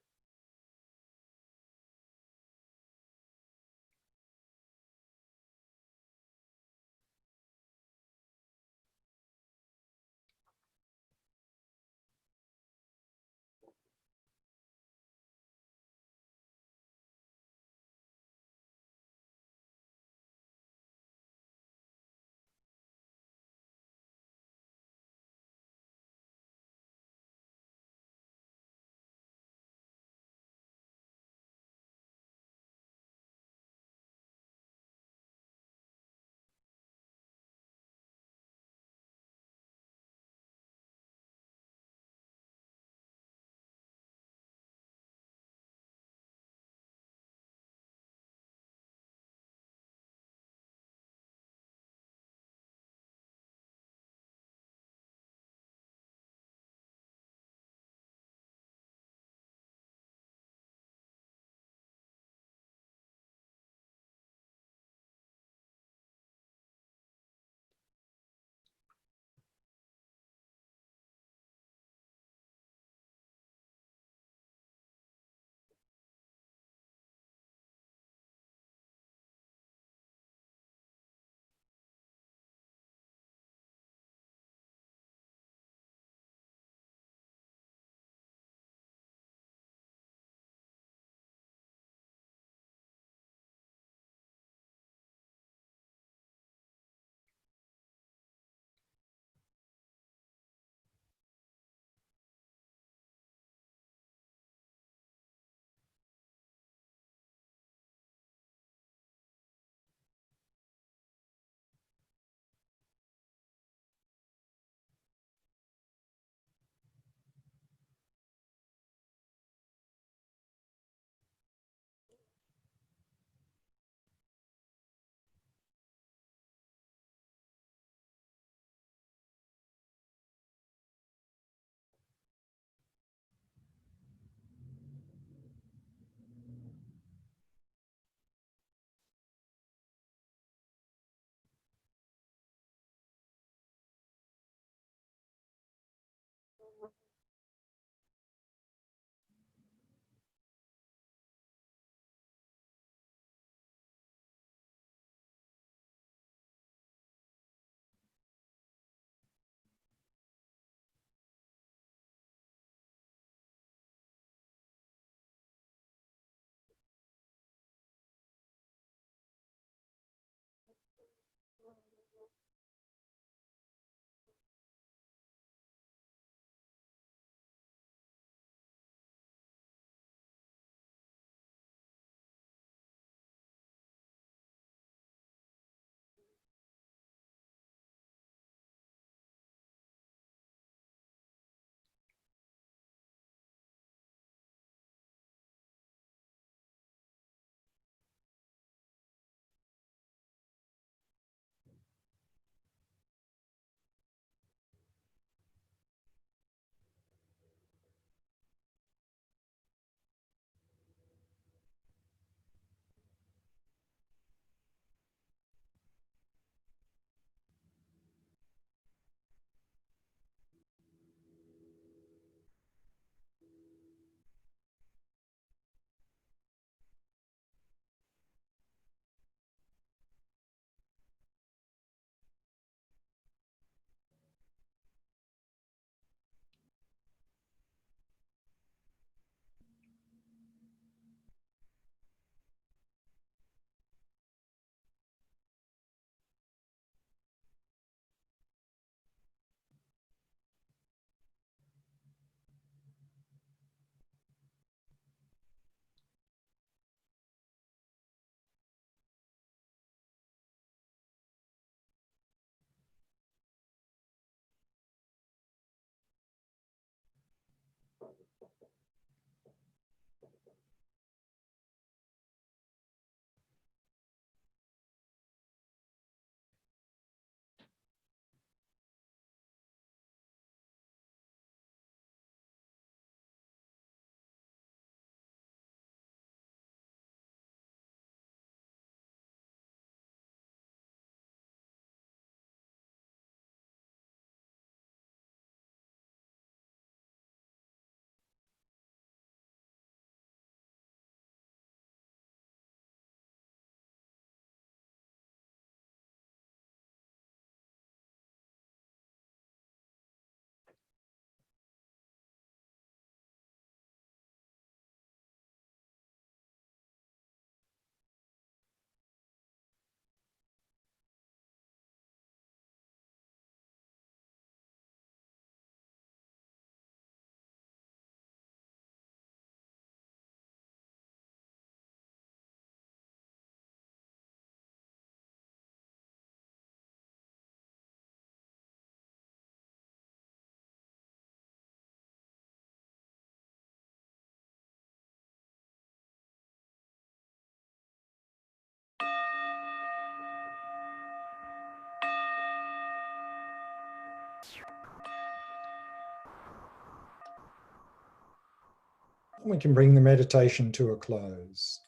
We can bring the meditation to a close.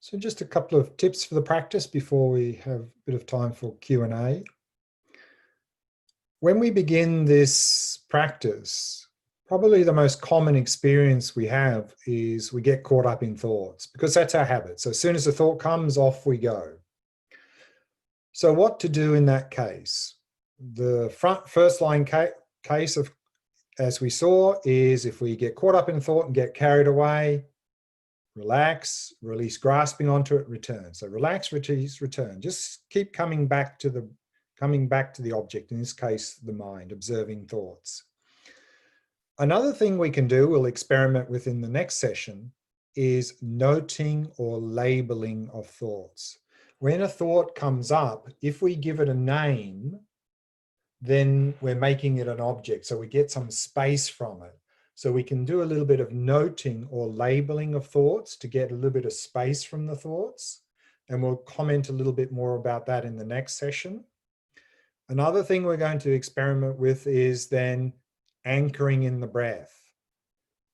So just a couple of tips for the practice before we have a bit of time for Q&A. When we begin this practice, probably the most common experience we have is we get caught up in thoughts, because that's our habit. So as soon as a thought comes, off we go. So what to do in that case? The first line case of, as we saw, is if we get caught up in thought and get carried away, relax, release grasping onto it, return. So relax, release, return. Just keep coming back to the object, in this case, the mind, observing thoughts. Another thing we can do, we'll experiment with in the next session, is noting or labeling of thoughts. When a thought comes up, if we give it a name, then we're making it an object. So we get some space from it. So we can do a little bit of noting or labeling of thoughts to get a little bit of space from the thoughts. And we'll comment a little bit more about that in the next session. Another thing we're going to experiment with is then anchoring in the breath,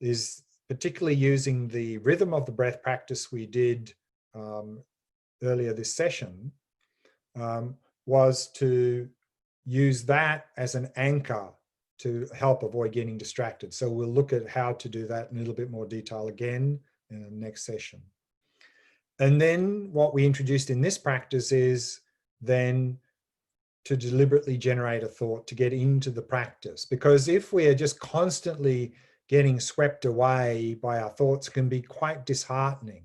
is particularly using the rhythm of the breath practice we did earlier this session, was to use that as an anchor to help avoid getting distracted. So we'll look at how to do that in a little bit more detail again in the next session. And then what we introduced in this practice is then to deliberately generate a thought to get into the practice. Because if we are just constantly getting swept away by our thoughts, it can be quite disheartening.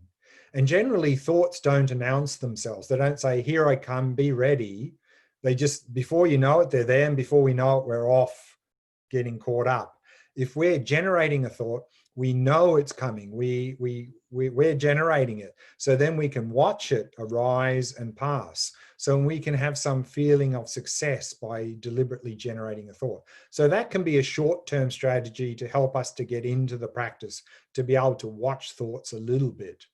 And generally thoughts don't announce themselves. They don't say, here I come, be ready. They just, before you know it, they're there, and before we know it, we're off getting caught up. If we're generating a thought, we know it's coming. We're generating it. So then we can watch it arise and pass. So we can have some feeling of success by deliberately generating a thought. So that can be a short-term strategy to help us to get into the practice, to be able to watch thoughts a little bit.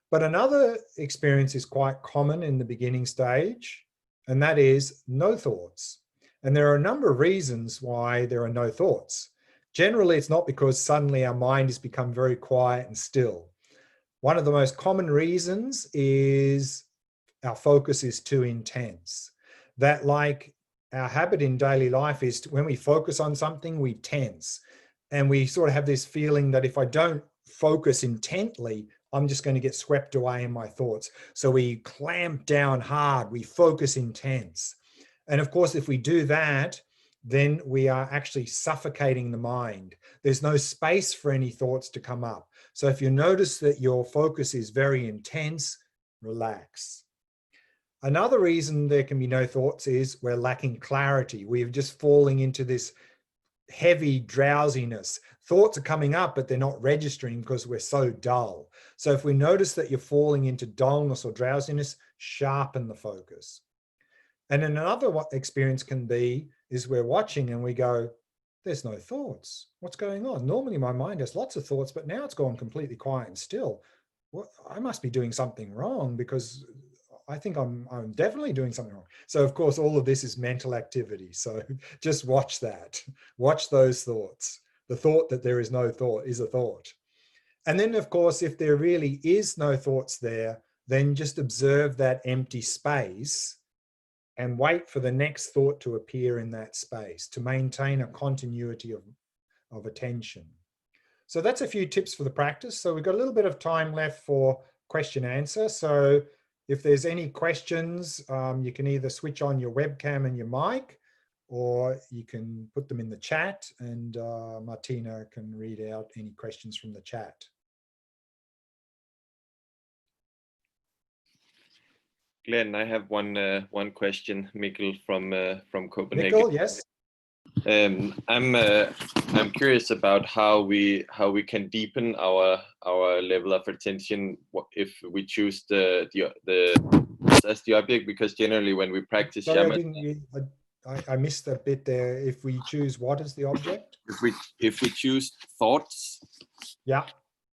But another experience is quite common in the beginning stage, and that is no thoughts. And there are a number of reasons why there are no thoughts. Generally, it's not because suddenly our mind has become very quiet and still. One of the most common reasons is our focus is too intense. That, like our habit in daily life, is when we focus on something, we tense. And we sort of have this feeling that if I don't focus intently, I'm just going to get swept away in my thoughts. So we clamp down hard, we focus intense. And of course, if we do that, then we are actually suffocating the mind. There's no space for any thoughts to come up. So if you notice that your focus is very intense, relax. Another reason there can be no thoughts is we're lacking clarity. We're just falling into this heavy drowsiness. Thoughts are coming up, but they're not registering because we're so dull. So if we notice that you're falling into dullness or drowsiness, sharpen the focus. And then another experience can be is we're watching and we go, there's no thoughts. What's going on? Normally my mind has lots of thoughts, but now it's gone completely quiet and still. Well, I must be doing something wrong, because I think I'm definitely doing something wrong. So of course, all of this is mental activity. So just watch that. Watch those thoughts. The thought that there is no thought is a thought. And then of course, if there really is no thoughts there, then just observe that empty space and wait for the next thought to appear in that space to maintain a continuity of attention. So that's a few tips for the practice. So we've got a little bit of time left for question answer. So if there's any questions, you can either switch on your webcam and your mic, or you can put them in the chat, and Martina can read out any questions from the chat. Glenn, I have one question, Mikkel from Copenhagen. Mikkel, yes. I'm curious about how we can deepen our level of attention if we choose the as the object, because generally when we practice Sorry, I missed a bit there. If we choose what as the object? If we choose thoughts, yeah,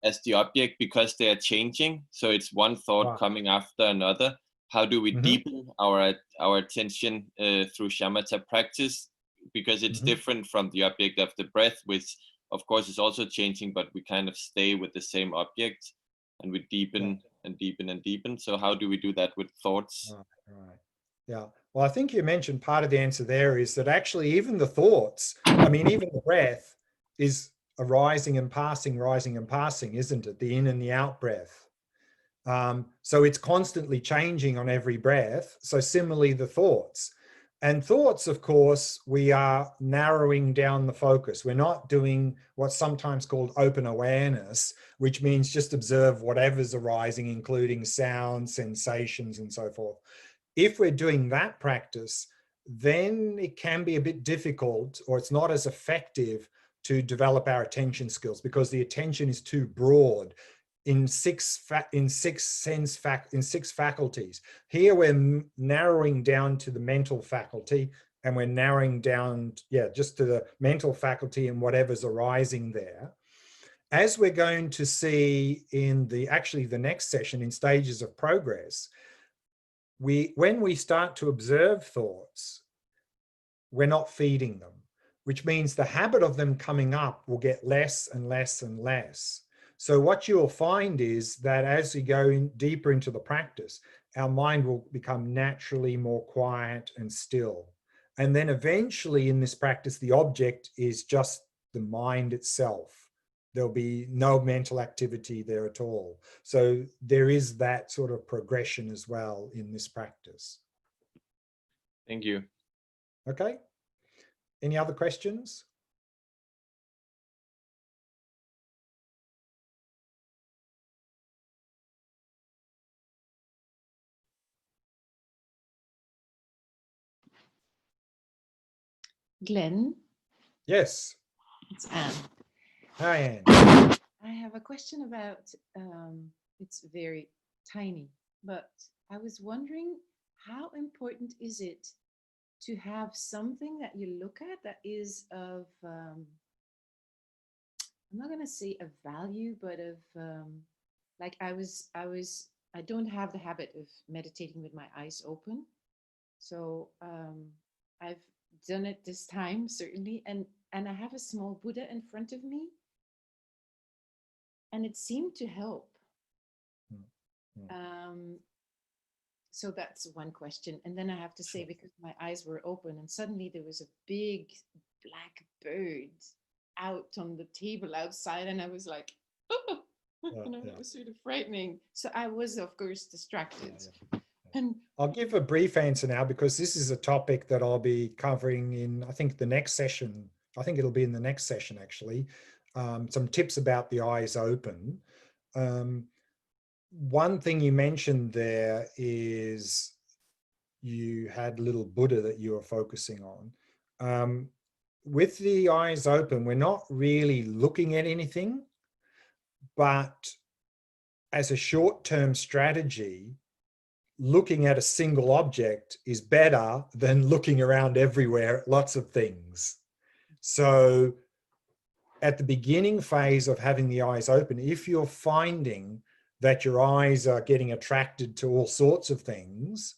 as the object, because they are changing, so it's one thought coming after another. How do we deepen our attention through shamatha practice because it's Mhm. different from the object of the breath, which of course is also changing, but we kind of stay with the same object and we deepen and deepen and deepen. So how do we do that with thoughts? Right. Yeah. Well, I think you mentioned part of the answer there is that actually even the thoughts, I mean, even the breath is a rising and passing, isn't it? The in and the out breath. So it's constantly changing on every breath. So similarly, the thoughts. And thoughts, of course, we are narrowing down the focus. We're not doing what's sometimes called open awareness, which means just observe whatever's arising, including sound, sensations, and so forth. If we're doing that practice, then it can be a bit difficult, or it's not as effective to develop our attention skills because the attention is too broad in six faculties. Here we're narrowing down to the mental faculty, and we're narrowing down, just to the mental faculty and whatever's arising there. As we're going to see in the next session in stages of progress, when we start to observe thoughts, we're not feeding them, which means the habit of them coming up will get less and less and less. So what you'll find is that as we go deeper into the practice, our mind will become naturally more quiet and still. And then eventually in this practice, the object is just the mind itself. There'll be no mental activity there at all. So there is that sort of progression as well in this practice. Thank you. Okay. Any other questions? Glenn, Yes. it's Anne. Hi, Anne. I have a question about, it's very tiny, but I was wondering how important is it to have something that you look at that is of, I'm not going to say a value, but of, like I don't have the habit of meditating with my eyes open. So I've done it this time, certainly. And I have a small Buddha in front of me. And it seemed to help. So that's one question. And then I have to say, because my eyes were open and suddenly there was a big black bird out on the table outside. And I was like, oh, it was sort of frightening. So I was, of course, distracted. And I'll give a brief answer now because this is a topic that I'll be covering in, I think, the next session. I think it'll be in the next session, actually. Some tips about the eyes open. One thing you mentioned there is you had little Buddha that you were focusing on. With the eyes open, we're not really looking at anything, but as a short-term strategy, looking at a single object is better than looking around everywhere at lots of things. So at the beginning phase of having the eyes open, if you're finding that your eyes are getting attracted to all sorts of things,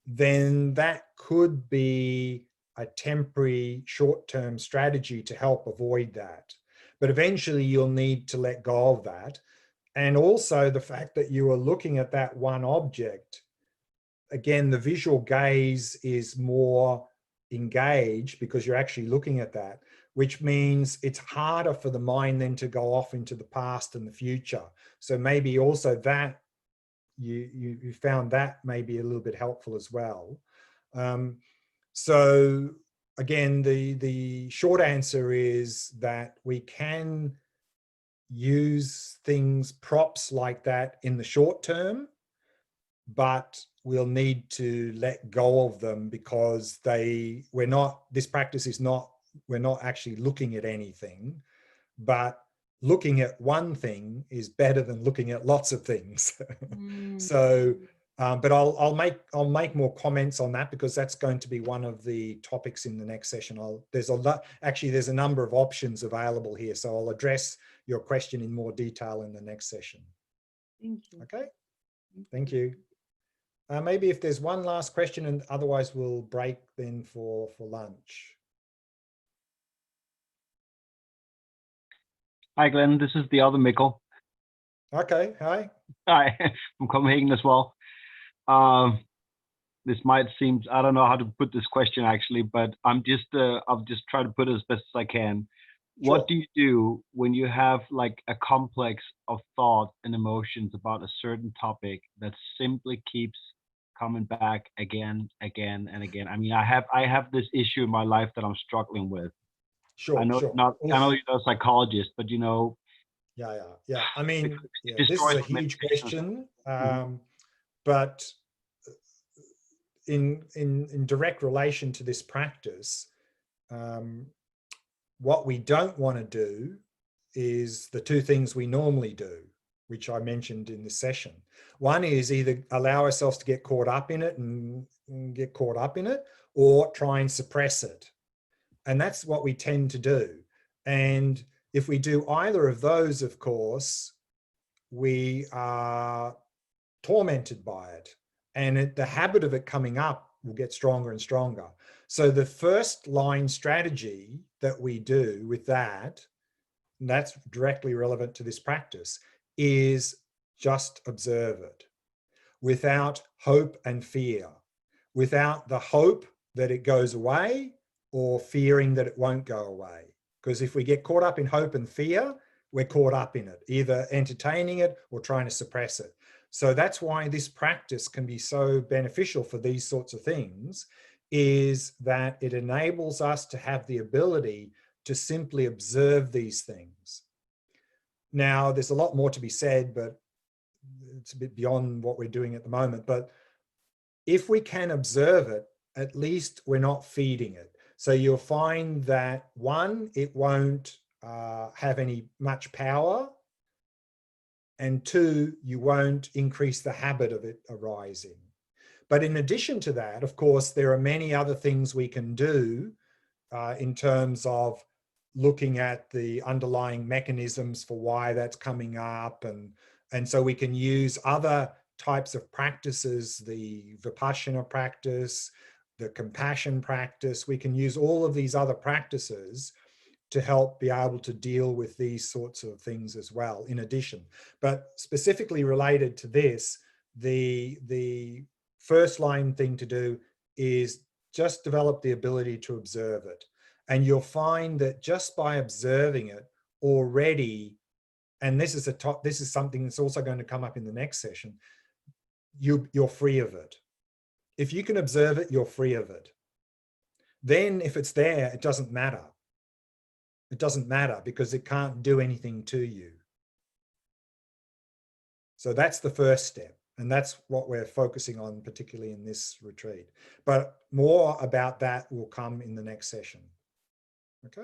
then that could be a temporary short-term strategy to help avoid that. But eventually you'll need to let go of that. And also the fact that you are looking at that one object, again, the visual gaze is more engaged because you're actually looking at that, which means it's harder for the mind then to go off into the past and the future. So maybe also that you found that maybe a little bit helpful as well. So again, the short answer is that we can use things, props like that in the short term, but we'll need to let go of them because this practice is not, we're not actually looking at anything, but looking at one thing is better than looking at lots of things. So, but I'll make more comments on that because that's going to be one of the topics in the next session. There's a number of options available here. So I'll address your question in more detail in the next session. thank you. Okay, thank you. Maybe if there's one last question, and otherwise we'll break then for lunch. Hi, Glenn. This is the other Mikkel. Okay, hi. Hi, from Copenhagen as well. Um, this might seem, I don't know how to put this question actually, but I'll just try to put it as best as I can. Sure. What do you do when you have like a complex of thought and emotions about a certain topic that simply keeps coming back again, again, and again? I mean, I have this issue in my life that I'm struggling with. Sure, I know sure. I know you're not a psychologist, but you know, Yeah. I mean, it this is destroys a my huge meditation. question, but in direct relation to this practice, what we don't want to do is the two things we normally do, which I mentioned in this session. One is either allow ourselves to get caught up in it and get caught up in it, or try and suppress it. And that's what we tend to do. And if we do either of those, of course, we are tormented by it. And the habit of it coming up will get stronger and stronger. So the first line strategy that we do with that, and that's directly relevant to this practice, is just observe it without hope and fear, without the hope that it goes away or fearing that it won't go away. Because if we get caught up in hope and fear, we're caught up in it, either entertaining it or trying to suppress it. So that's why this practice can be so beneficial for these sorts of things, is that it enables us to have the ability to simply observe these things. Now, there's a lot more to be said, but it's a bit beyond what we're doing at the moment. But if we can observe it, at least we're not feeding it. So you'll find that one, it won't have any much power. And two, you won't increase the habit of it arising. But in addition to that, of course, there are many other things we can do in terms of looking at the underlying mechanisms for why that's coming up. And so we can use other types of practices, the Vipassana practice, the compassion practice. We can use all of these other practices to help be able to deal with these sorts of things as well, in addition. But specifically related to this, the first line thing to do is just develop the ability to observe it. And you'll find that just by observing it already, and this is something that's also going to come up in the next session, you're free of it. If you can observe it, you're free of it. Then if it's there, it doesn't matter. It doesn't matter because it can't do anything to you. So that's the first step. And that's what we're focusing on, particularly in this retreat. But more about that will come in the next session.